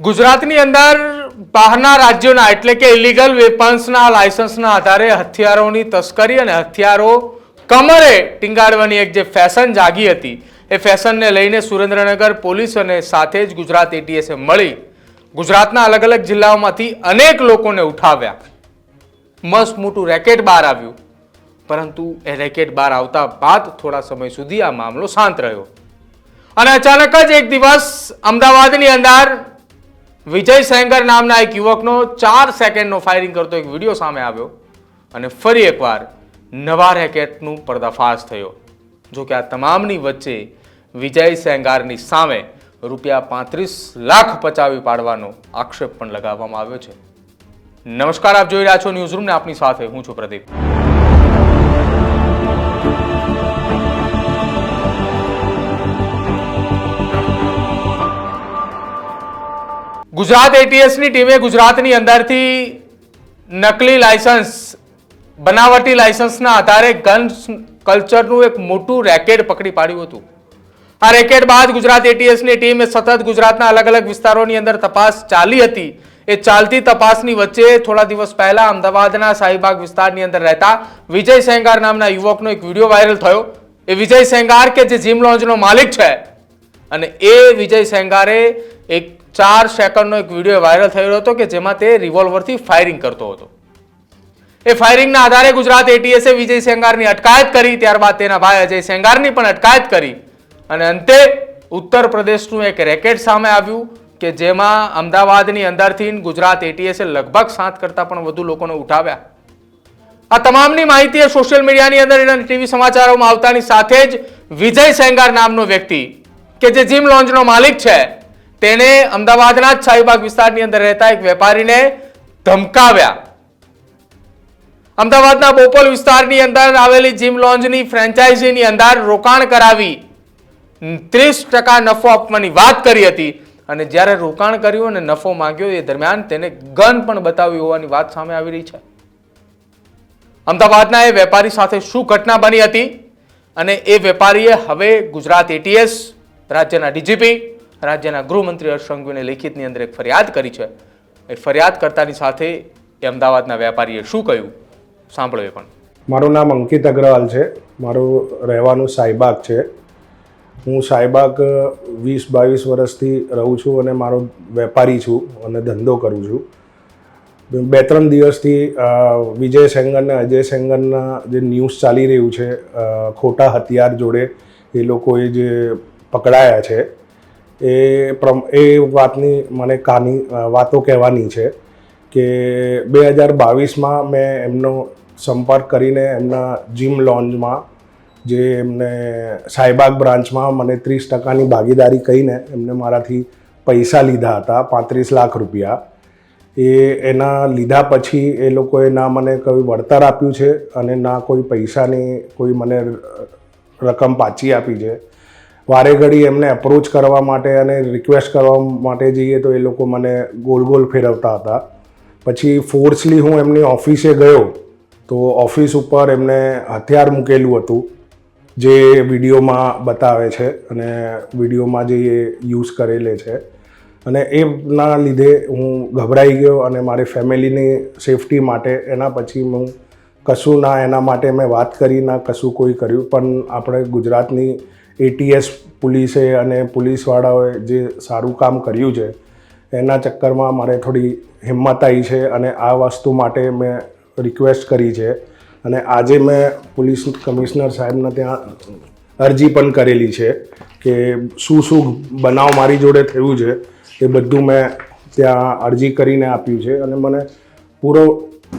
ગુજરાતની અંદર બહારના રાજ્યોના એટલે કે ઇલીગલ વેપન્સના લાયસન્સના આધારે હથિયારોની તસ્કરી અને હથિયારો કમરે ટીંગાડવાની એક જે ફેશન જાગી હતી એ ફેશનને લઈને સુરેન્દ્રનગર પોલીસ અને સાથે જ ગુજરાત એટીએસે મળી ગુજરાતના અલગ અલગ જિલ્લાઓમાંથી અનેક લોકોને ઉઠાવ્યા. મસ્ત મોટું રેકેટ બહાર આવ્યું, પરંતુ એ રેકેટ બહાર આવતા બાદ થોડા સમય સુધી આ મામલો શાંત રહ્યો અને અચાનક જ એક દિવસ અમદાવાદની અંદર વિજય સેંગર નામના એક યુવકનો 4 સેકન્ડનો ફાયરિંગ કરતો એક વિડીયો સામે આવ્યો અને ફરી એકવાર નવા રેકેટનું પર્દાફાશ થયો. જો કે આ તમામની વચ્ચે વિજય સેંગારની સામે ₹35 લાખ પચાવી પાડવાનો આક્ષેપ પણ લગાવવામાં આવ્યો છે. નમસ્કાર, આપ જોઈ રહ્યા છો ન્યૂઝ રૂમ ને આપની સાથે હું છું પ્રદીપ. ગુજરાત એટીએસની ટીમે ગુજરાતની અંદરથી નકલી લાયસન્સ, બનાવટી લાયસન્સના આધારે ગન કલ્ચરનું એક મોટું રેકેટ પકડી પાડ્યું હતું. આ રેકેટ બાદ ગુજરાત એટીએસની ટીમે સતત ગુજરાતના અલગ અલગ વિસ્તારોની અંદર તપાસ ચાલી હતી. એ ચાલતી તપાસની વચ્ચે થોડા દિવસ પહેલા અમદાવાદના શાહીબાગ વિસ્તારની અંદર રહેતા વિજય સેંગાર નામના યુવકનો એક વિડીયો વાયરલ થયો. એ વિજય સેંગાર કે જે જીમ લોન્જનો માલિક છે અને એ વિજય સેંગારે એક 4 સેકન્ડનો એક વિડીયો વાયરલ થયો હતો કે જેમાં તે રિવોલ્વરથી ફાયરિંગ કરતો હતો. એ ફાયરિંગના આધારે ગુજરાત એટીએસે વિજય સેંગારની અટકાયત કરી, ત્યારબાદ તેના ભાઈ અજય સેંગારની પણ અટકાયત કરી અને અંતે ઉત્તર પ્રદેશનું એક રેકેટ સામે આવ્યું કે જેમાં અમદાવાદની અંદરથી ગુજરાત એટીએસે લગભગ 7 કરતાં પણ વધુ લોકોને ઉઠાવ્યા. આ તમામની માહિતી સોશિયલ મીડિયાની અંદર અને ટીવી સમાચારોમાં આવતાની સાથે જ વિજય સેંગાર નામનો વ્યક્તિ કે જે જીમ લોન્જનો માલિક છે તેને અમદાવાદના જ શાહીબાગ વિસ્તારની અંદર રહેતા એક વેપારીને ધમકાવ્યા. અમદાવાદના બોપલ વિસ્તારની અંદર આવેલી જીમ લોન્જની ફ્રેન્ચાઇઝીની અંદર રોકાણ કરાવી 30% નફો આપવાની વાત કરી હતી અને જ્યારે રોકાણ કર્યું અને નફો માંગ્યો એ દરમિયાન તેને ગન પણ બતાવી હોવાની વાત સામે આવી રહી છે. અમદાવાદના એ વેપારી સાથે શું ઘટના બની હતી અને એ વેપારીએ હવે ગુજરાત એટીએસ, રાજ્યના ડીજીપી, રાજ્યના ગૃહમંત્રી હર્ષ સંઘવીને લેખિતની અંદર એક ફરિયાદ કરી છે. એ ફરિયાદ કરતાની સાથે એ અમદાવાદના વેપારીએ શું કહ્યું સાંભળો. એ પણ મારું નામ અંકિત અગ્રવાલ છે. મારું રહેવાનું શાહીબાગ છે. હું શાહીબાગ 20-22 વર્ષથી રહું છું અને મારો વેપારી છું અને ધંધો કરું છું. 2-3 દિવસથી વિજય સેંગર અને અજય સેંગરના જે ન્યૂઝ ચાલી રહ્યું છે, ખોટા હથિયાર જોડે એ લોકોએ જે પકડાયા છે એ વાતની મને વાતો કહેવાની છે કે 2022માં મેં એમનો સંપર્ક કરીને એમના જીમ લોન્જમાં જે એમને શાહીબાગ બ્રાન્ચમાં મને 30%ની ભાગીદારી કહીને એમને મારાથી પૈસા લીધા હતા, 35 લાખ રૂપિયા. એના લીધા પછી એ લોકોએ ના મને કોઈ વળતર આપ્યું છે અને ના કોઈ પૈસાની કોઈ મને રકમ પાછી આપી છે. વારે ઘડી એમને એપ્રોચ કરવા માટે અને રિક્વેસ્ટ કરવા માટે જઈએ તો એ લોકો મને ગોલ ગોલ ફેરવતા હતા. પછી ફોર્સલી હું એમની ઓફિસે ગયો તો ઓફિસ ઉપર એમને હથિયાર મૂકેલું હતું જે વિડીયોમાં બતાવે છે અને વિડીયોમાં જે એ યુઝ કરેલે છે અને એના લીધે હું ગભરાઈ ગયો અને મારી ફેમિલીની સેફટી માટે એના પછી હું કશું ના એના માટે મેં વાત કરી ના કશું કોઈ કર્યું. પણ આપણે ગુજરાતની એટીએસ પોલીસે અને પોલીસવાળાઓએ જે સારું કામ કર્યું છે એના ચક્કરમાં મારે થોડી હિંમત આવી છે અને આ વસ્તુ માટે મેં રિક્વેસ્ટ કરી છે અને આજે મેં પોલીસ કમિશનર સાહેબને ત્યાં અરજી પણ કરેલી છે કે શું બનાવ મારી જોડે થયું છે એ બધું મેં ત્યાં અરજી કરીને આપ્યું છે અને મને પૂરો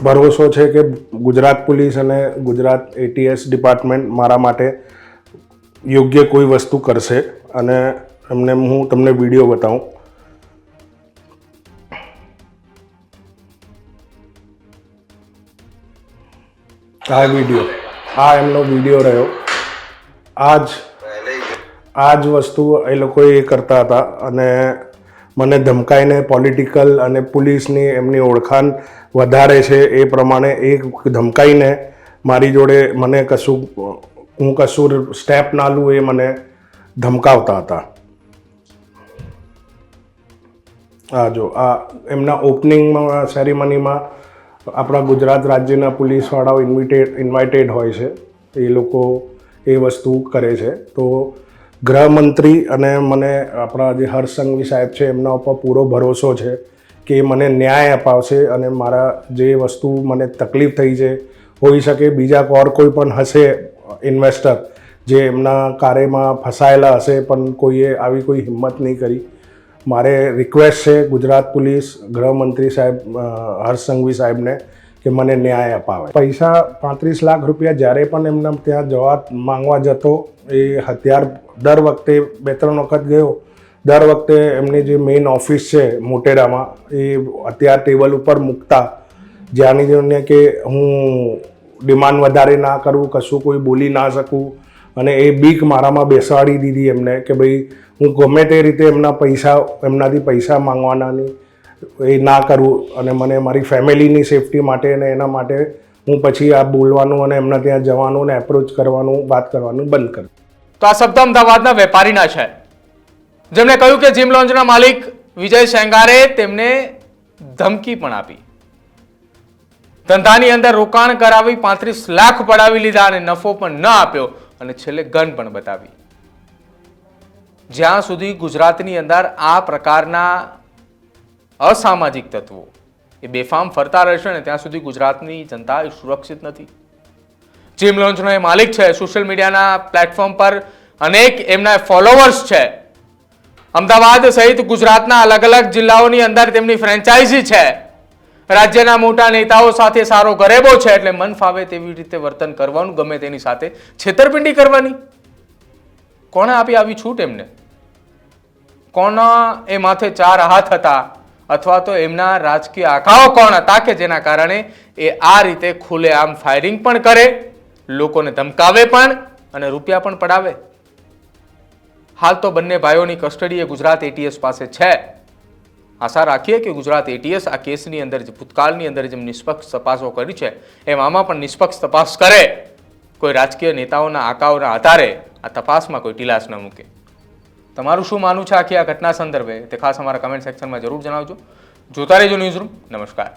ભરોસો છે કે ગુજરાત પોલીસ અને ગુજરાત એટીએસ ડિપાર્ટમેન્ટ મારા માટે યોગ્ય કોઈ વસ્તુ કરશે અને એમને હું તમને વિડીયો બતાવું. આ વિડીયો, આ એમનો વિડીયો રહ્યો. આ જ વસ્તુ એ લોકો એ કરતા હતા અને મને ધમકાઈને પોલિટિકલ અને પોલીસની એમની ઓળખાણ વધારે છે એ પ્રમાણે એ ધમકાઈને મારી જોડે મને હું કશું સ્ટેપ ના લઉં એ મને ધમકાવતા હતા. હા, જો આ એમના ઓપનિંગમાં સેરેમનીમાં આપણા ગુજરાત રાજ્યના પોલીસવાળાઓ ઇન્વાઇટેડ હોય છે. એ લોકો એ વસ્તુ કરે છે. તો ગૃહમંત્રી અને મને આપણા જે હર્ષ સંઘવી સાહેબ છે એમના ઉપર પૂરો ભરોસો છે કે એ મને ન્યાય અપાવશે અને મારા જે વસ્તુ મને તકલીફ થઈ છે, હોઈ શકે બીજા કોઈ પણ હશે ઇન્વેસ્ટર જે એમના કાર્યમાં ફસાયેલા હશે પણ કોઈએ આવી કોઈ હિંમત નહીં કરી. મારે રિક્વેસ્ટ છે ગુજરાત પોલીસ ગૃહમંત્રી સાહેબ હર્ષ સંઘવી સાહેબને કે મને ન્યાય અપાવે. પૈસા 35 લાખ રૂપિયા જ્યારે પણ એમને ત્યાં જવા માંગવા જતો, એ હથિયાર દર વખતે 2-3 વખત ગયો, દર વખતે એમની જે મેઇન ઓફિસ છે મોટેરામાં એ હથિયાર ટેબલ ઉપર મૂકતા, જ્યાંની જેમને કે હું ડિમાન્ડ વધારે ના કરું, કશું કોઈ બોલી ના શકું, અને એ બીક મારામાં બેસાડી દીધી એમને કે ભાઈ હું ગમે તે રીતે એમનાથી પૈસા માંગવાના નહીં, એ ના કરું અને મને મારી ફેમિલીની સેફટી માટે અને એના માટે હું પછી આ બોલવાનું અને એમના ત્યાં જવાનું અને એપ્રોચ કરવાનું, વાત કરવાનું બંધ કરું. તો આ શબ્દ અમદાવાદના વેપારીના છે, જેમણે કહ્યું કે જીમ લોન્જના માલિક વિજય સેંગારે તેમને ધમકી પણ આપી, ધંધાની અંદર રોકાણ કરાવી 35 લાખ પડાવી લીધા અને નફો પણ ન આપ્યો અને છેલ્લે ગન પણ બતાવી. જ્યાં સુધી ગુજરાતની અંદર આ પ્રકારના અસામાજિક તત્વો એ બેફામ ફરતા રહેશે ને ત્યાં સુધી ગુજરાતની જનતા સુરક્ષિત નથી. જીમ લોન્જનો એ માલિક છે, સોશિયલ મીડિયાના પ્લેટફોર્મ પર અનેક એમના ફોલોવર્સ છે. અમદાવાદ સહિત ગુજરાતના અલગ અલગ જિલ્લાઓની અંદર તેમની ફ્રેન્ચાઇઝી છે. રાજ્યના મોટા નેતાઓ સાથે સારો ગરેબો છે, એટલે મન ફાવે તેવી રીતે વર્તન કરવાનું, ગમે તેની સાથે છેતરપિંડી કરવાની. કોણે આપી આવી છૂટ એમને? કોના એ માથે 4 હાથ હતા, અથવા તો એમના રાજકીય આંખાઓ કોણ હતા કે જેના કારણે એ આ રીતે ખુલ્લેઆમ ફાયરિંગ પણ કરે, લોકોને ધમકાવે પણ અને રૂપિયા પણ પડાવે? હાલ તો બંને ભાઈઓની કસ્ટડી એ ગુજરાત એટીએસ પાસે છે. આશા રાખીએ કે ગુજરાત એટીએસ આ કેસની અંદર જે ભૂતકાળની અંદર જેમ નિષ્પક્ષ તપાસો કરી છે એમ આમાં પણ નિષ્પક્ષ તપાસ કરે. કોઈ રાજકીય નેતાઓના આંકાઓના આધારે આ તપાસમાં કોઈ ઢીલાસ ન મૂકે. તમારું શું માનવું છે આખી આ ઘટના સંદર્ભે તે ખાસ અમારા કમેન્ટ સેક્શનમાં જરૂર જણાવજો. જોતા રહેજો ન્યૂઝરૂમ. નમસ્કાર.